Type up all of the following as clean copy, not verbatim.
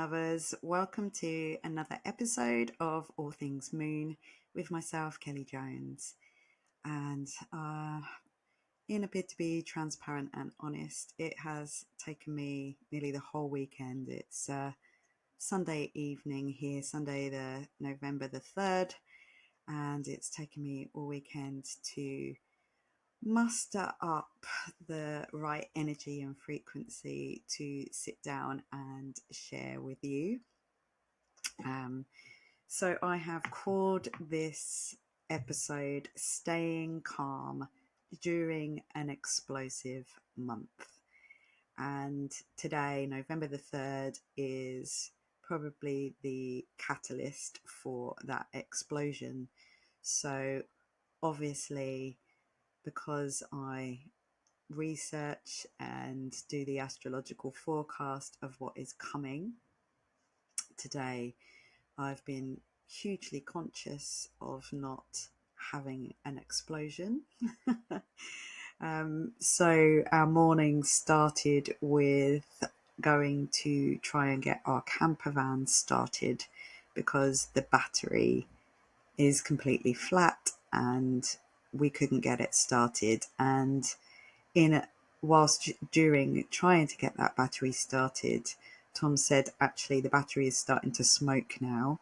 Moonlovers. Welcome to another episode of All Things Moon with myself, Kelly Jones. And in a bid to be transparent and honest, it has taken me nearly the whole weekend. It's Sunday evening here, Sunday the November the 3rd, and it's taken me all weekend to muster up the right energy and frequency to sit down and share with you. So I have called this episode Staying Calm During an Explosive Month. And today, November the 3rd, is probably the catalyst for that explosion. So obviously, because I research and do the astrological forecast of what is coming today, I've been hugely conscious of not having an explosion. So our morning started with going to try and get our camper van started because the battery is completely flat and we couldn't get it started. And whilst during trying to get that battery started, Tom said, actually, the battery is starting to smoke now.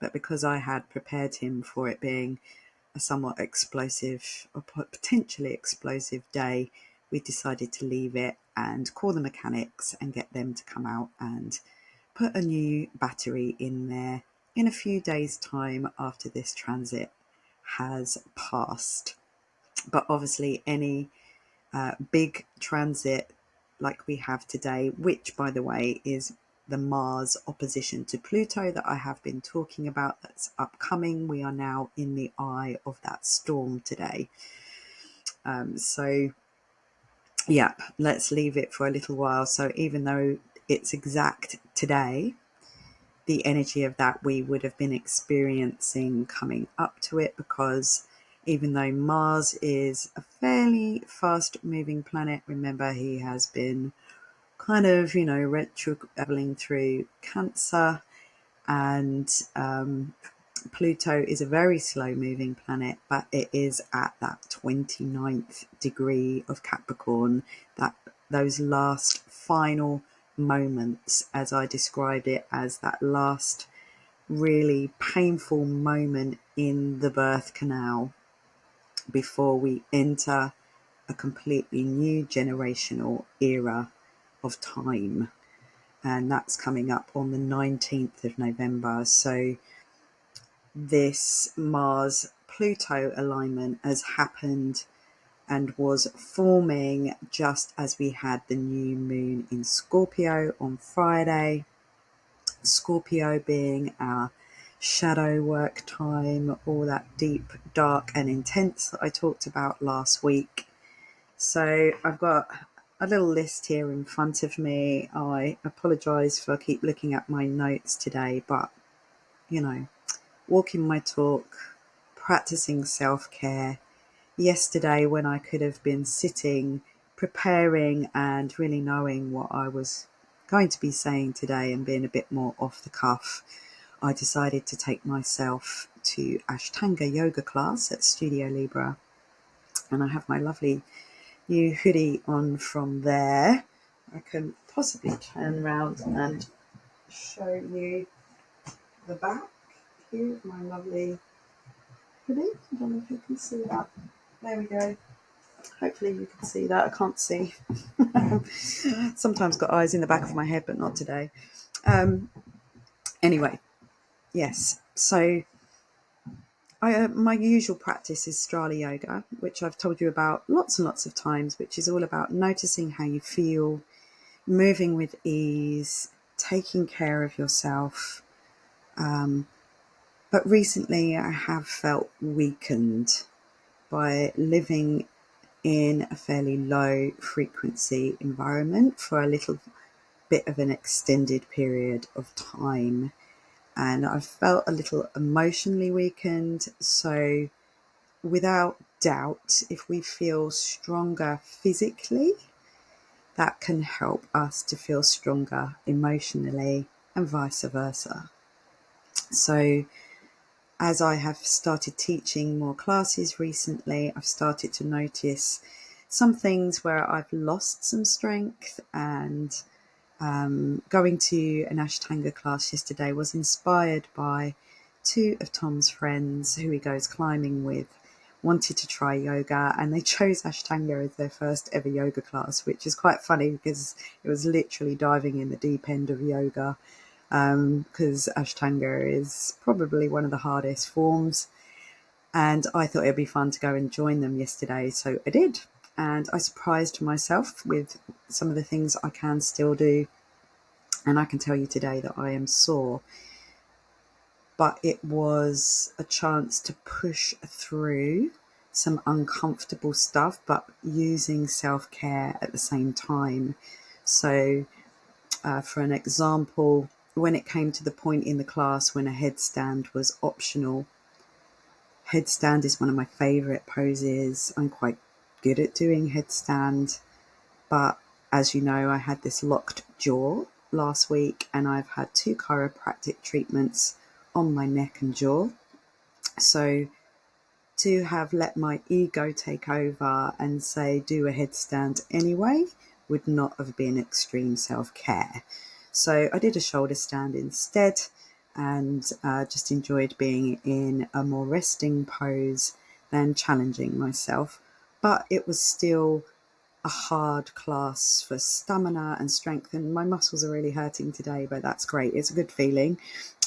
But because I had prepared him for it being a somewhat explosive or potentially explosive day, we decided to leave it and call the mechanics and get them to come out and put a new battery in there in a few days' time after this transit has passed. But obviously any big transit like we have today, which by the way is the Mars opposition to Pluto that I have been talking about, that's upcoming. We are now in the eye of that storm today. So yeah, let's leave it for a little while. So even though it's exact today, the energy of that we would have been experiencing coming up to it, because even though Mars is a fairly fast moving planet, remember he has been kind of, retro-traveling through Cancer, and Pluto is a very slow moving planet, but it is at that 29th degree of Capricorn, that those last final moments, as I described it, as that last really painful moment in the birth canal before we enter a completely new generational era of time. And that's coming up on the 19th of November. So this Mars-Pluto alignment has happened and was forming just as we had the new moon in Scorpio on Friday. Scorpio being our shadow work time, all that deep, dark and intense that I talked about last week. So I've got a little list here in front of me. I apologise for keep looking at my notes today, but walking my talk, practicing self-care. Yesterday, when I could have been sitting, preparing and really knowing what I was going to be saying today and being a bit more off the cuff, I decided to take myself to Ashtanga yoga class at Studio Libra. And I have my lovely new hoodie on from there. I can possibly turn around and show you the back. Here's my lovely hoodie. I don't know if you can see that. There we go. Hopefully you can see that. I can't see. Sometimes got eyes in the back of my head, but not today. Anyway, yes. So my usual practice is Strala Yoga, which I've told you about lots and lots of times, which is all about noticing how you feel, moving with ease, taking care of yourself. But recently I have felt weakened by living in a fairly low frequency environment for a little bit of an extended period of time. And I've felt a little emotionally weakened. So without doubt, if we feel stronger physically, that can help us to feel stronger emotionally. and vice versa. So as I have started teaching more classes recently, I've started to notice some things where I've lost some strength, and going to an Ashtanga class yesterday was inspired by two of Tom's friends who he goes climbing with wanted to try yoga, and they chose Ashtanga as their first ever yoga class, which is quite funny because it was literally diving in the deep end of yoga, because Ashtanga is probably one of the hardest forms. And I thought it'd be fun to go and join them yesterday, so I did. And I surprised myself with some of the things I can still do. And I can tell you today that I am sore, but it was a chance to push through some uncomfortable stuff, but using self-care at the same time. So for an example, when it came to the point in the class when a headstand was optional, headstand is one of my favourite poses. I'm quite good at doing headstand, but as you know, I had this locked jaw last week, and I've had 2 chiropractic treatments on my neck and jaw. So to have let my ego take over and say do a headstand anyway would not have been extreme self-care. So I did a shoulder stand instead, and just enjoyed being in a more resting pose than challenging myself. But it was still a hard class for stamina and strength, and my muscles are really hurting today, but that's great. It's a good feeling.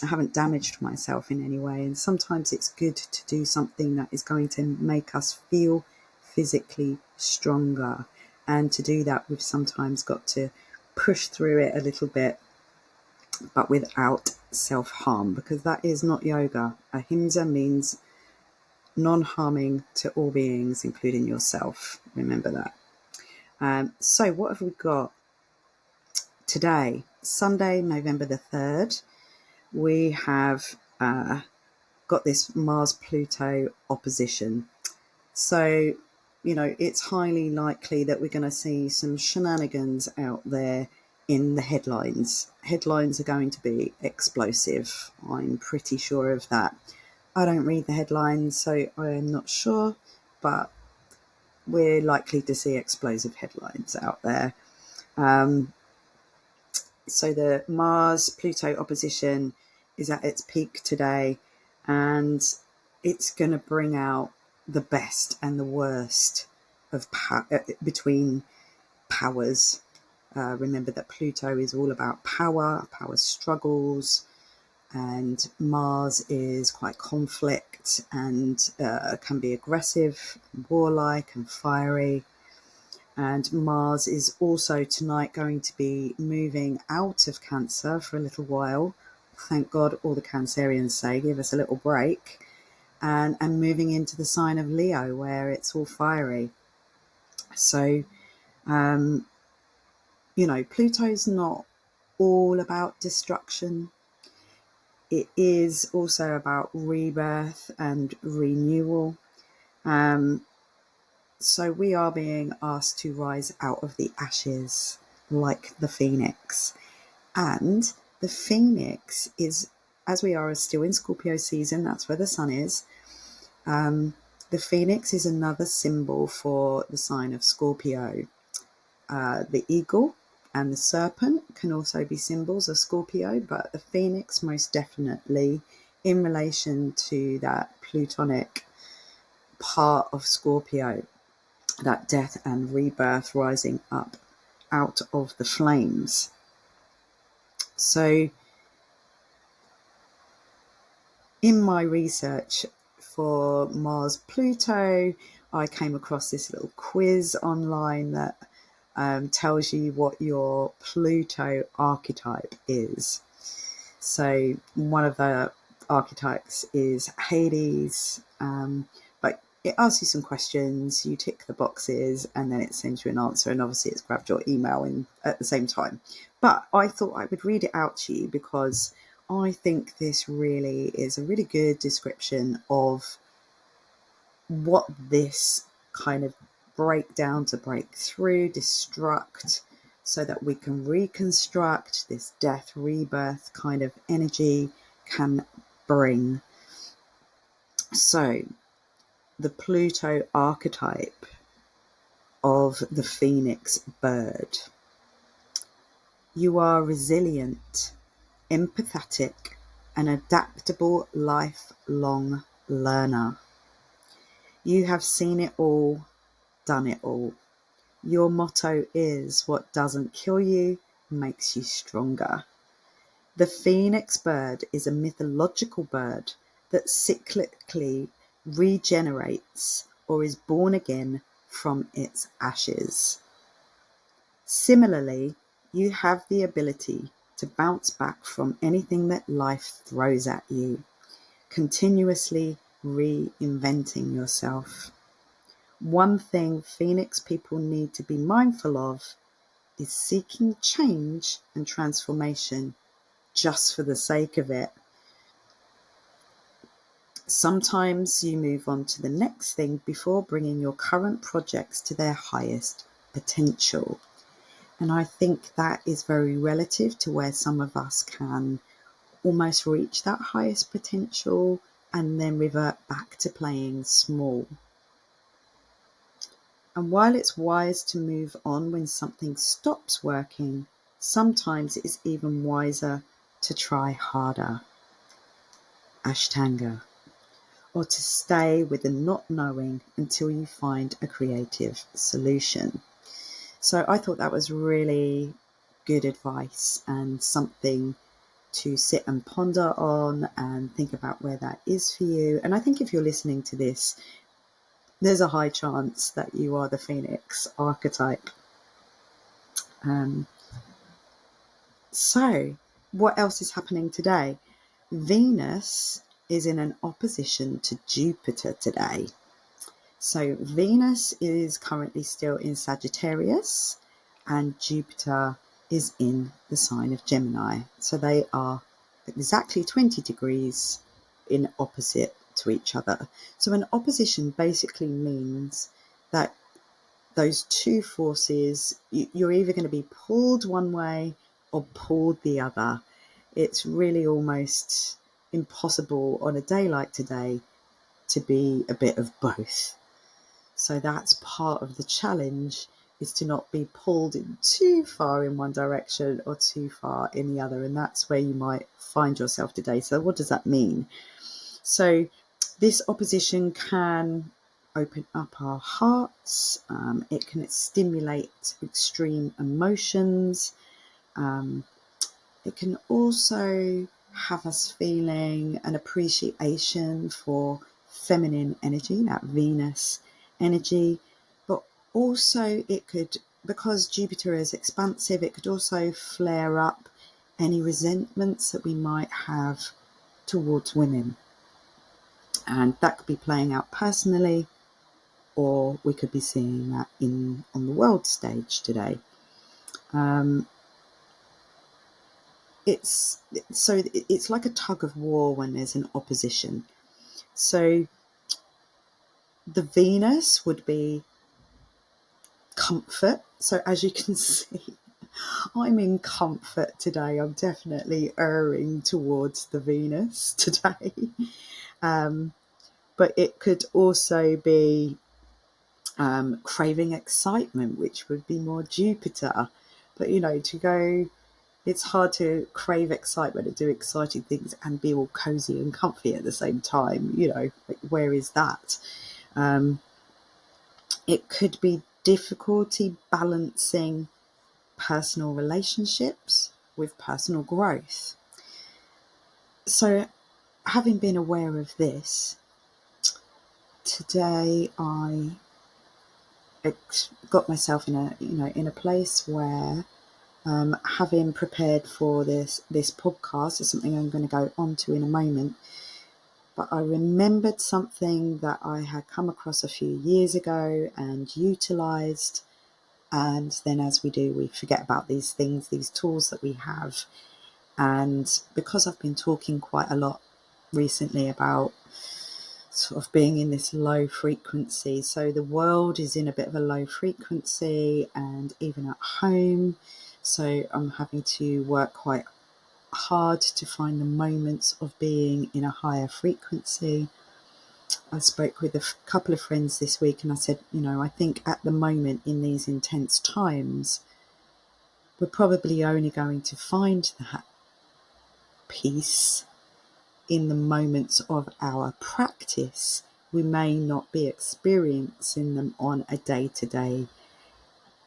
I haven't damaged myself in any way, and sometimes it's good to do something that is going to make us feel physically stronger, and to do that we've sometimes got to push through it a little bit, but without self-harm, because that is not yoga. Ahimsa means non-harming to all beings, including yourself. Remember that. So what have we got today? Sunday, November the 3rd, we have got this Mars-Pluto opposition. So, it's highly likely that we're going to see some shenanigans out there in the headlines. Headlines are going to be explosive. I'm pretty sure of that. I don't read the headlines, so I'm not sure, but we're likely to see explosive headlines out there. So the Mars-Pluto opposition is at its peak today, and it's going to bring out the best and the worst of between powers. Remember that Pluto is all about power struggles, and Mars is quite conflict and can be aggressive, warlike and fiery. And Mars is also tonight going to be moving out of Cancer for a little while. Thank God, all the Cancerians say, give us a little break. And moving into the sign of Leo, where it's all fiery. So, Pluto's not all about destruction. It is also about rebirth and renewal. So we are being asked to rise out of the ashes like the phoenix. And the phoenix is, as we are still in Scorpio season, that's where the sun is. The phoenix is another symbol for the sign of Scorpio. The eagle and the serpent can also be symbols of Scorpio, but the phoenix most definitely in relation to that Plutonic part of Scorpio, that death and rebirth rising up out of the flames. So in my research for Mars-Pluto, I came across this little quiz online that tells you what your Pluto archetype is. So one of the archetypes is Hades, but it asks you some questions, you tick the boxes, and then it sends you an answer, and obviously it's grabbed your email in at the same time. But I thought I would read it out to you because I think this really is a really good description of what this kind of break down to break through, destruct, so that we can reconstruct this death, rebirth kind of energy can bring. So, the Pluto archetype of the phoenix bird. You are resilient, empathetic, an adaptable, lifelong learner. You have seen it all, done it all. Your motto is, what doesn't kill you makes you stronger. The phoenix bird is a mythological bird that cyclically regenerates or is born again from its ashes. Similarly, you have the ability to bounce back from anything that life throws at you, continuously reinventing yourself. One thing Phoenix people need to be mindful of is seeking change and transformation just for the sake of it. Sometimes you move on to the next thing before bringing your current projects to their highest potential. And I think that is very relative to where some of us can almost reach that highest potential and then revert back to playing small. And while it's wise to move on when something stops working, sometimes it is even wiser to try harder. Ashtanga. Or to stay with the not knowing until you find a creative solution. So I thought that was really good advice and something to sit and ponder on and think about where that is for you. And I think if you're listening to this, there's a high chance that you are the Phoenix archetype. So what else is happening today? Venus is in an opposition to Jupiter today. So Venus is currently still in Sagittarius and Jupiter is in the sign of Gemini. So they are exactly 20 degrees in opposite to each other. So an opposition basically means that those two forces, you're either going to be pulled one way or pulled the other. It's really almost impossible on a day like today to be a bit of both. So that's part of the challenge, is to not be pulled in too far in one direction or too far in the other. And that's where you might find yourself today. So what does that mean? So this opposition can open up our hearts. It can stimulate extreme emotions. It can also have us feeling an appreciation for feminine energy, that Venus energy, but also it could, because Jupiter is expansive, it could also flare up any resentments that we might have towards women. And that could be playing out personally, or we could be seeing that on the world stage today. It's like a tug of war when there's an opposition. So the Venus would be comfort. So as you can see, I'm in comfort today. I'm definitely erring towards the Venus today. But it could also be craving excitement, which would be more Jupiter. But, it's hard to crave excitement and do exciting things and be all cozy and comfy at the same time. Where is that? It could be difficulty balancing personal relationships with personal growth. So, having been aware of this, today I got myself in a place where, having prepared for this podcast is something I'm going to go on to in a moment. But I remembered something that I had come across a few years ago and utilised. And then, as we do, we forget about these things, these tools that we have. And because I've been talking quite a lot recently about sort of being in this low frequency. So the world is in a bit of a low frequency, and even at home. So I'm having to work quite hard to find the moments of being in a higher frequency. I spoke with a couple of friends this week, and I said, I think at the moment in these intense times, we're probably only going to find that peace in the moments of our practice. We may not be experiencing them on a day-to-day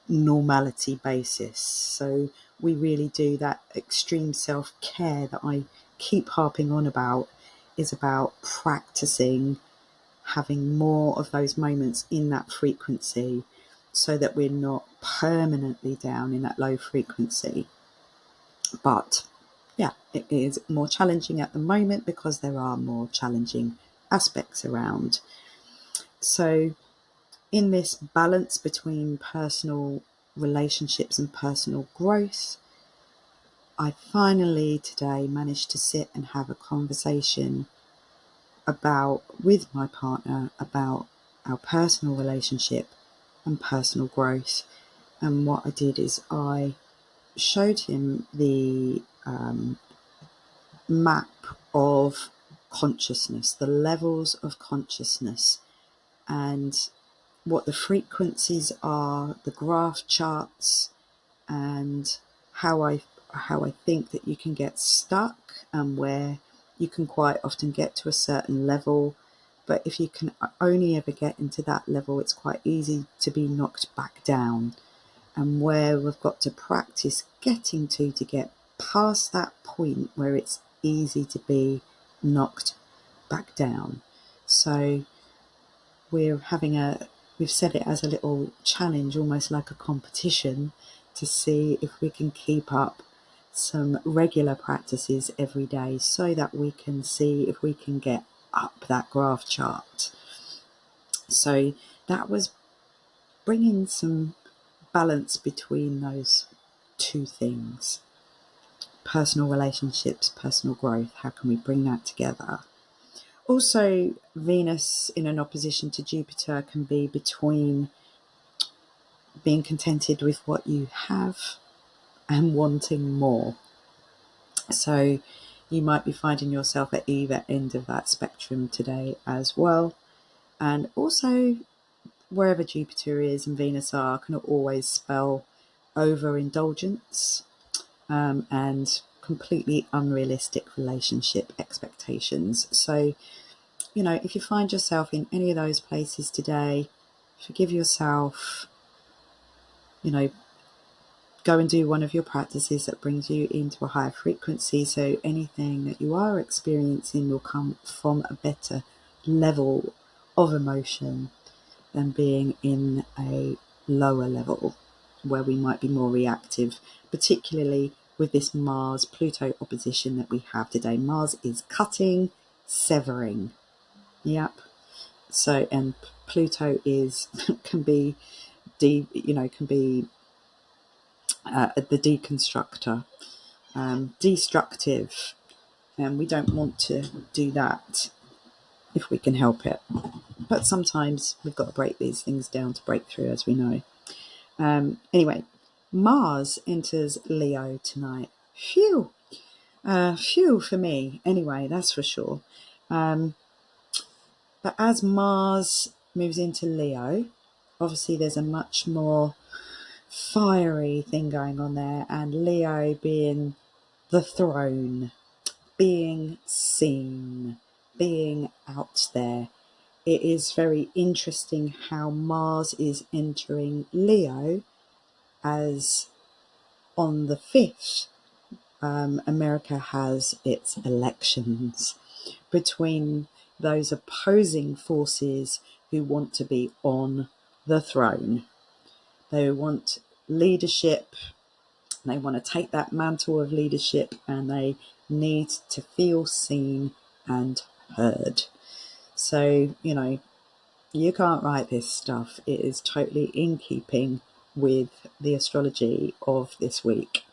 normality basis. So we really do that extreme self-care that I keep harping on about, is about practicing having more of those moments in that frequency, so that we're not permanently down in that low frequency. But yeah, it is more challenging at the moment because there are more challenging aspects around. So in this balance between personal relationships and personal growth, I finally today managed to sit and have a conversation with my partner about our personal relationship and personal growth. And what I did is I showed him the map of consciousness, the levels of consciousness, and what the frequencies are, the graph charts, and how I think that you can get stuck, and where you can quite often get to a certain level, but if you can only ever get into that level, it's quite easy to be knocked back down, and where we've got to practice getting to get past that point where it's easy to be knocked back down. So we've set it as a little challenge, almost like a competition, to see if we can keep up some regular practices every day, so that we can see if we can get up that graph chart. So that was bringing some balance between those two things: personal relationships, personal growth. How can we bring that together? Also, Venus in an opposition to Jupiter can be between being contented with what you have and wanting more. So you might be finding yourself at either end of that spectrum today as well. And also, wherever Jupiter is and Venus are, can always spell overindulgence and completely unrealistic relationship expectations. So, if you find yourself in any of those places today, forgive yourself, go and do one of your practices that brings you into a higher frequency. So anything that you are experiencing will come from a better level of emotion than being in a lower level where we might be more reactive, particularly with this Mars-Pluto opposition that we have today. Mars is cutting, severing. Yep. So, and Pluto can be the deconstructor, destructive, and we don't want to do that if we can help it. But sometimes we've got to break these things down to break through, as we know. Anyway, Mars enters Leo tonight. Phew for me. Anyway, that's for sure. But as Mars moves into Leo, obviously there's a much more fiery thing going on there, and Leo being the throne, being seen, being out there. It is very interesting how Mars is entering Leo, as on the 5th, America has its elections between those opposing forces who want to be on the throne. They want leadership, they want to take that mantle of leadership, and they need to feel seen and heard. So, you can't write this stuff. It is totally in keeping with the astrology of this week.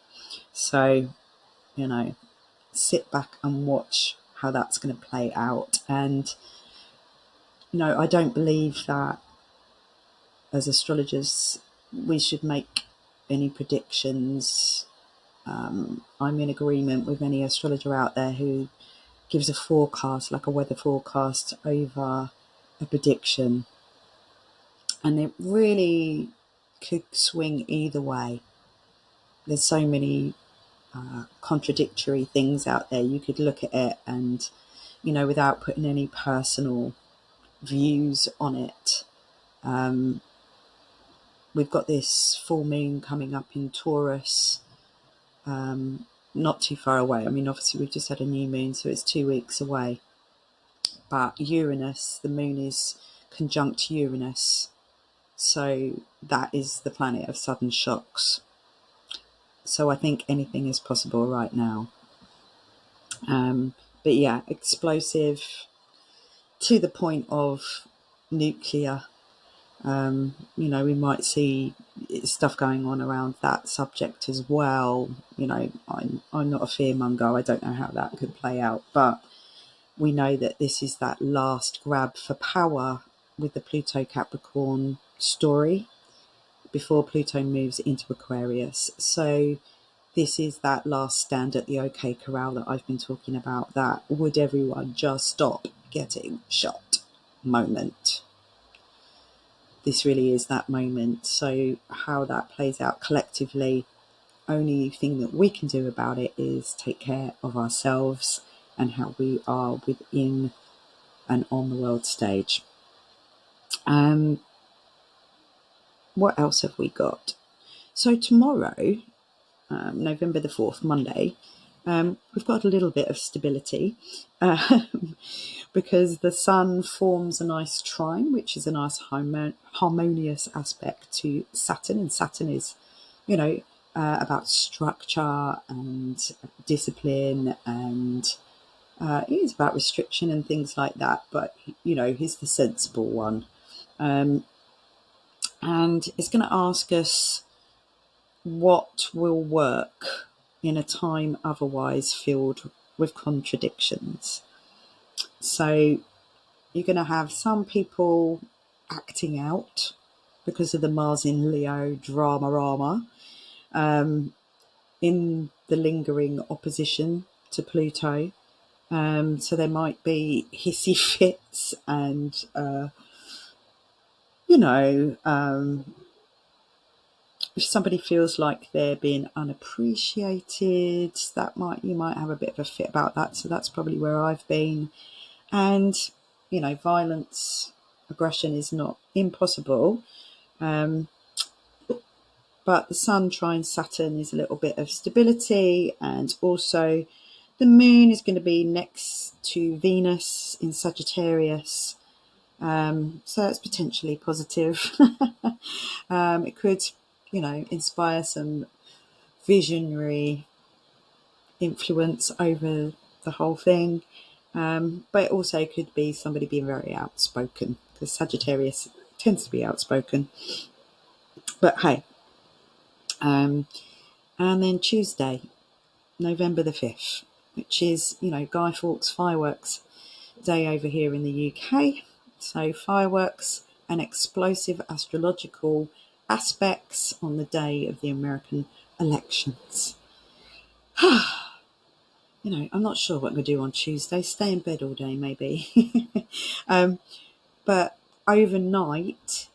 So, sit back and watch how that's going to play out. And No, I don't believe that as astrologers we should make any predictions. I'm in agreement with any astrologer out there who gives a forecast, like a weather forecast, over a prediction. And it really could swing either way. There's so many contradictory things out there. You could look at it and, without putting any personal views on it, we've got this full moon coming up in Taurus, not too far away. I mean, obviously, we've just had a new moon, so it's 2 weeks away. But Uranus, the moon is conjunct Uranus. So that is the planet of sudden shocks. So I think anything is possible right now. But yeah, explosive to the point of nuclear. We might see stuff going on around that subject as well. I'm not a fearmonger. I don't know how that could play out, but we know that this is that last grab for power with the Pluto Capricorn story before Pluto moves into Aquarius. So this is that last stand at the OK Corral that I've been talking about, that would everyone just stop getting shot moment. This really is that moment. So how that plays out collectively, only thing that we can do about it is take care of ourselves and how we are within and on the world stage. What else have we got? So tomorrow, November the 4th, Monday, we've got a little bit of stability because the sun forms a nice trine, which is a nice harmonious aspect to Saturn. And Saturn is, about structure and discipline, and it is about restriction and things like that. But, he's the sensible one. And it's going to ask us what will work in a time otherwise filled with contradictions. So you're going to have some people acting out because of the Mars in Leo drama, in the lingering opposition to Pluto. So there might be hissy fits and, if somebody feels like they're being unappreciated, you might have a bit of a fit about that. So that's probably where I've been. And, violence, aggression is not impossible. But the Sun trine Saturn is a little bit of stability, and also the Moon is going to be next to Venus in Sagittarius. So that's potentially positive. It could, inspire some visionary influence over the whole thing. But it also could be somebody being very outspoken, because Sagittarius tends to be outspoken. But hey, and then Tuesday, November the 5th, which is, Guy Fawkes fireworks day over here in the UK. So fireworks and explosive astrological aspects on the day of the American elections. I'm not sure what I'm going to do on Tuesday. Stay in bed all day, maybe. But overnight,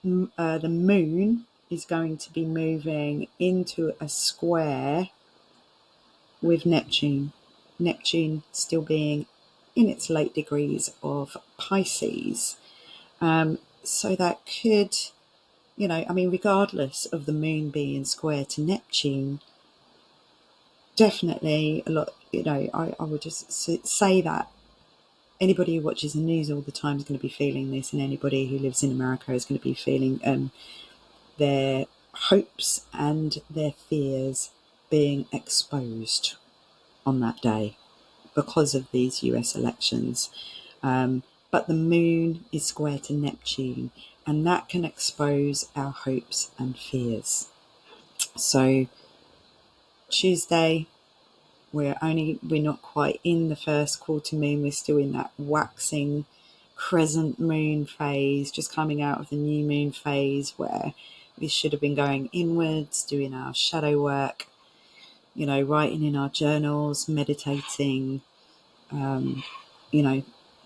the moon is going to be moving into a square with Neptune. Neptune still being in its late degrees of Pisces. So that could, regardless of the moon being square to Neptune, definitely a lot, I would just say that anybody who watches the news all the time is going to be feeling this, and anybody who lives in America is going to be feeling their hopes and their fears being exposed on that day because of these US elections. But the moon is square to Neptune, and that can expose our hopes and fears. So Tuesday, we're not quite in the first quarter moon. We're still in that waxing crescent moon phase, just coming out of the new moon phase where we should have been going inwards, doing our shadow work, writing in our journals, meditating,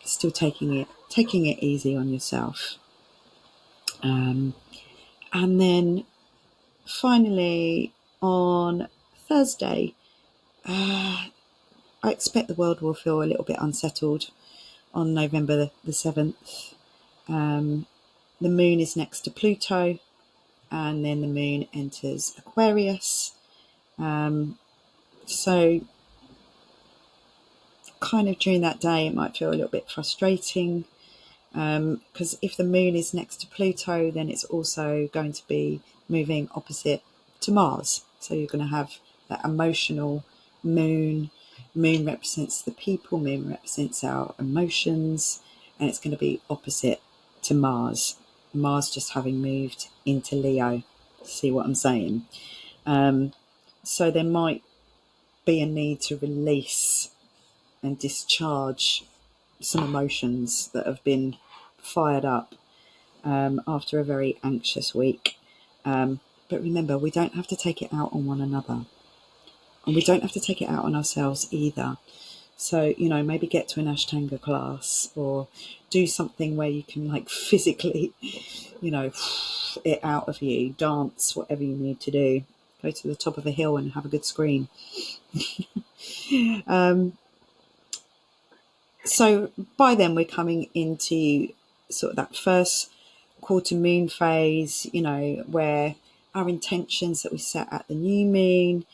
still taking it easy on yourself. And then finally on Thursday, I expect the world will feel a little bit unsettled on November the 7th. The moon is next to Pluto, and then the moon enters Aquarius. So kind of during that day, it might feel a little bit frustrating, because if the moon is next to Pluto, then it's also going to be moving opposite to Mars. So you're going to have that emotional moon. Moon represents the people, moon represents our emotions, and it's going to be opposite to Mars. Mars just having moved into Leo. See what I'm saying? So there might be a need to release and discharge some emotions that have been fired up after a very anxious week. But remember, we don't have to take it out on one another, and we don't have to take it out on ourselves either. So, maybe get to an Ashtanga class, or do something where you can physically, it out of you, dance, whatever you need to do. Go to the top of a hill and have a good scream. So by then we're coming into sort of that first quarter moon phase, where our intentions that we set at the new moon,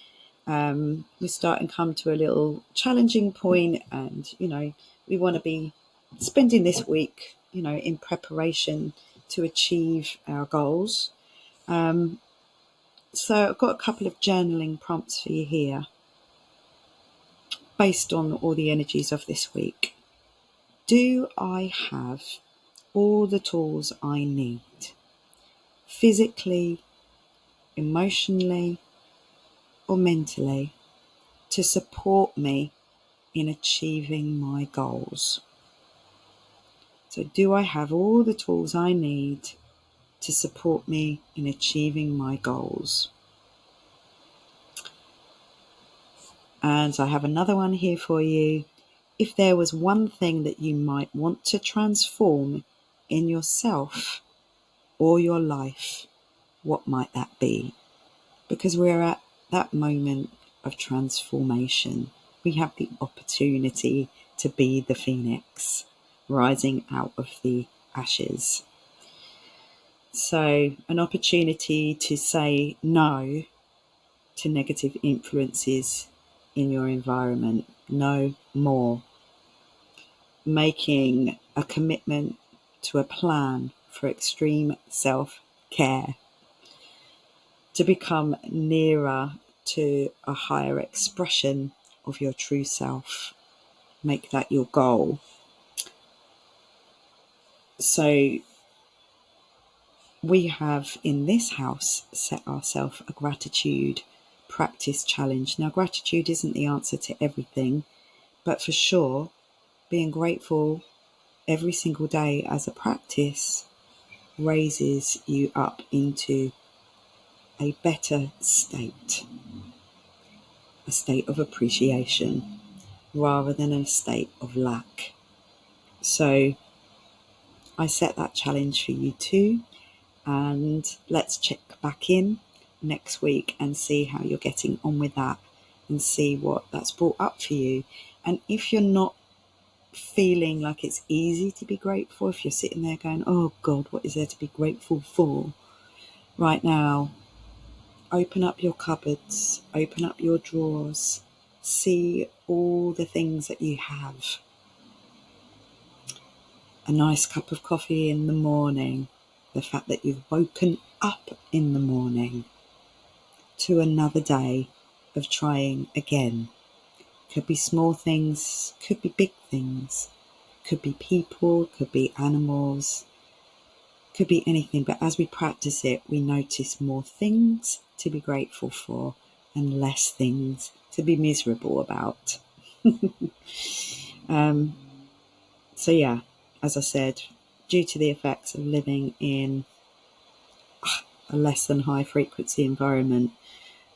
we start and come to a little challenging point, and, we want to be spending this week, in preparation to achieve our goals. So I've got a couple of journaling prompts for you here based on all the energies of this week. Do I have all the tools I need, physically, emotionally, or mentally, to support me in achieving my goals? So do I have all the tools I need to support me in achieving my goals? And I have another one here for you. If there was one thing that you might want to transform in yourself or your life, what might that be? Because we're at that moment of transformation. We have the opportunity to be the phoenix rising out of the ashes. So an opportunity to say no to negative influences in your environment. No more. Making a commitment to a plan for extreme self-care, to become nearer to a higher expression of your true self. Make that your goal. So we have in this house set ourselves a gratitude practice challenge. Now, gratitude isn't the answer to everything, but for sure, being grateful every single day as a practice raises you up into a better state, a state of appreciation rather than a state of lack. So I set that challenge for you too, and let's check back in next week and see how you're getting on with that and see what that's brought up for you. And if you're not feeling like it's easy to be grateful, if you're sitting there going, oh God, what is there to be grateful for right now, open up your cupboards, open up your drawers, see all the things that you have. A nice cup of coffee in the morning, the fact that you've woken up in the morning to another day of trying again. Could be small things, could be big things, could be people, could be animals, could be anything. But as we practice it, we notice more things to be grateful for and less things to be miserable about. So yeah, as I said, due to the effects of living in a less than high frequency environment,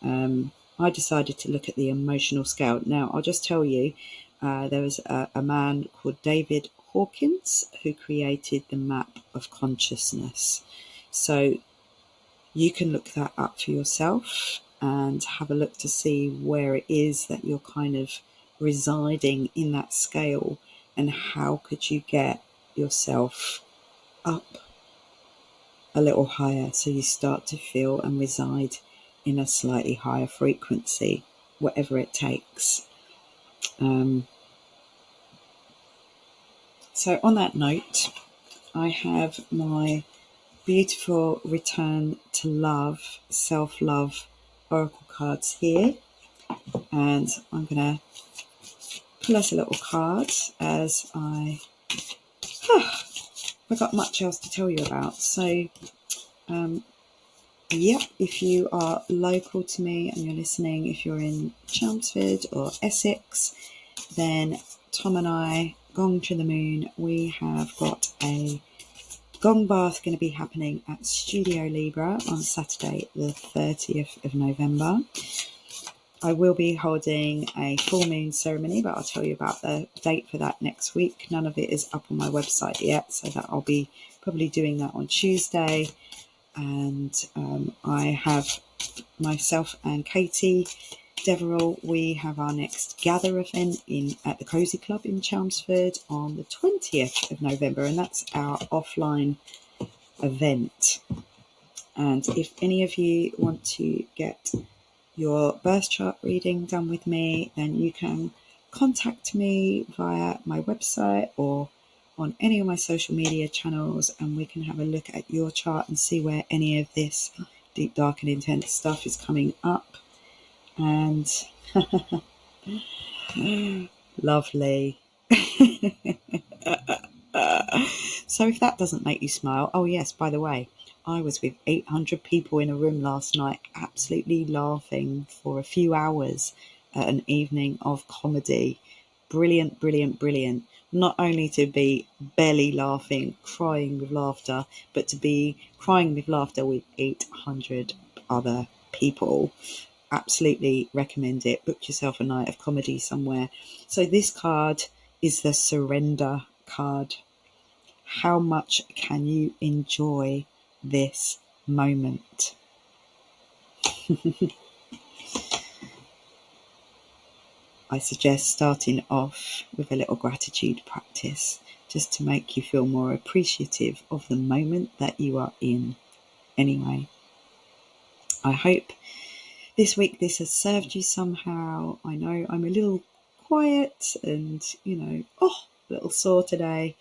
I decided to look at the emotional scale. Now, I'll just tell you, there was a man called David Hawkins who created the map of consciousness. So you can look that up for yourself and have a look to see where it is that you're kind of residing in that scale, and how could you get yourself up a little higher so you start to feel and reside in a slightly higher frequency, whatever it takes. So on that note, I have my beautiful Return to Love, Self-Love Oracle cards here, and I'm going to pull us a little card as I've got much else to tell you about. So if you are local to me and you're listening, if you're in Chelmsford or Essex, then Tom and I, Gong to the Moon, we have got a gong bath going to be happening at Studio Libra on Saturday the 30th of November. I will be holding a full moon ceremony, but I'll tell you about the date for that next week. None of it is up on my website yet, so that I'll be probably doing that on Tuesday. And I have myself and Katie Deverell, we have our next gather event at the Cozy Club in Chelmsford on the 20th of November, and that's our offline event. And if any of you want to get your birth chart reading done with me, then you can contact me via my website or on any of my social media channels, and we can have a look at your chart and see where any of this deep, dark and intense stuff is coming up. And lovely. So if that doesn't make you smile, oh yes, by the way, I was with 800 people in a room last night, absolutely laughing for a few hours at an evening of comedy. Brilliant, brilliant, brilliant. Not only to be belly laughing, crying with laughter, but to be crying with laughter with 800 other people. Absolutely recommend it. Book yourself a night of comedy somewhere. So this card is the surrender card. How much can you enjoy this moment? I suggest starting off with a little gratitude practice, just to make you feel more appreciative of the moment that you are in. Anyway, I hope this week this has served you somehow. I know I'm a little quiet and, a little sore today.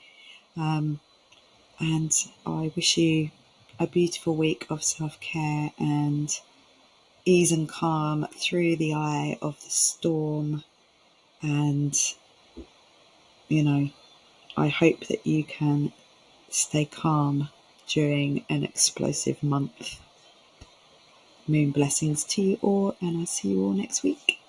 And I wish you a beautiful week of self-care and ease and calm through the eye of the storm. And, I hope that you can stay calm during an explosive month. Moon blessings to you all, and I'll see you all next week.